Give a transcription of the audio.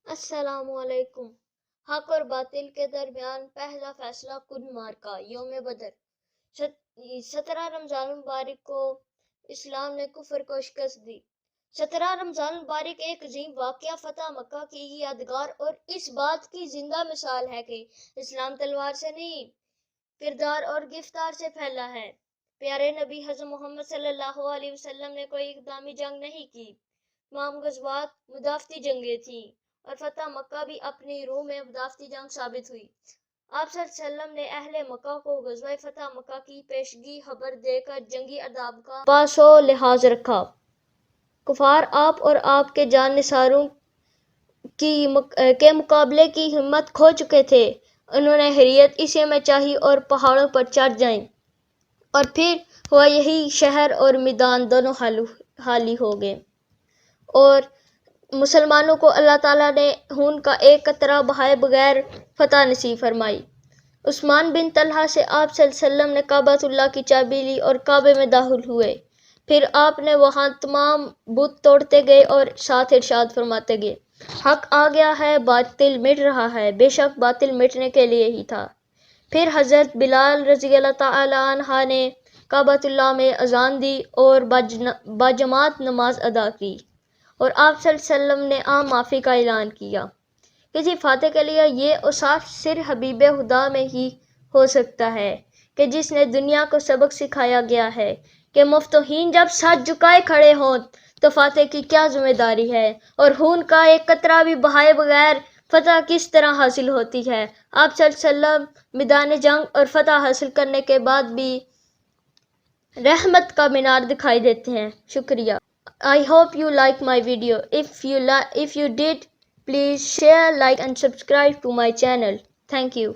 السلام علیکم۔ حق اور باطل کے درمیان پہلا فیصلہ کن مارکا یوم بدر 17 رمضان المبارک کو اسلام نے کفر کو شکست دی۔ 17 رمضان المبارک ایک عظیم واقعہ فتح مکہ کی یادگار اور اس بات کی زندہ مثال ہے کہ اسلام تلوار سے نہیں کردار اور گفتار سے پھیلا ہے۔ پیارے نبی حضرت محمد صلی اللہ علیہ وسلم نے کوئی اقدامی جنگ نہیں کی، تمام غزوات مدافعتی جنگیں تھیں اور فتح مکہ بھی اپنی روح میں مدافعتی جنگ ثابت ہوئی۔ آپ صلی اللہ علیہ وسلم نے اہل مکہ کو غزوہ فتح مکہ کی پیشگی خبر دے کر جنگی آداب کا پاس و لحاظ رکھا۔ کفار آپ اور آپ کے جان نثاروں کے مقابلے کی ہمت کھو چکے تھے۔ انہوں نے حریت اسی میں چاہی اور پہاڑوں پر چڑھ جائیں، اور پھر ہوا یہی شہر اور میدان دونوں خالی ہو گئے، اور مسلمانوں کو اللہ تعالیٰ نے خون کا ایک قطرہ بہائے بغیر فتح نصیب فرمائی۔ عثمان بن طلحہ سے آپ صلی اللہ علیہ وسلم نے کعبۃ اللہ کی چابی لی اور کعبے میں داخل ہوئے۔ پھر آپ نے وہاں تمام بت توڑتے گئے اور ساتھ ارشاد فرماتے گئے، حق آ گیا ہے، باطل مٹ رہا ہے، بے شک باطل مٹنے کے لیے ہی تھا۔ پھر حضرت بلال رضی اللہ تعالیٰ عنہ نے کعبۃ اللہ میں اذان دی اور باجماعت نماز ادا کی، اور آپ صلی اللہ علیہ وسلم نے عام معافی کا اعلان کیا۔ کسی فاتح کے لیے یہ اوصاف صرف حبیب خدا میں ہی ہو سکتا ہے کہ جس نے دنیا کو سبق سکھایا گیا ہے کہ مفتوحین جب سر جھکائے کھڑے ہوں تو فاتح کی کیا ذمہ داری ہے، اور خون کا ایک قطرہ بھی بہائے بغیر فتح کس طرح حاصل ہوتی ہے۔ آپ صلی اللہ علیہ وسلم میدان جنگ اور فتح حاصل کرنے کے بعد بھی رحمت کا مینار دکھائی دیتے ہیں۔ شکریہ۔ I hope you like my video. If you did, please share, like and subscribe to my channel. Thank you.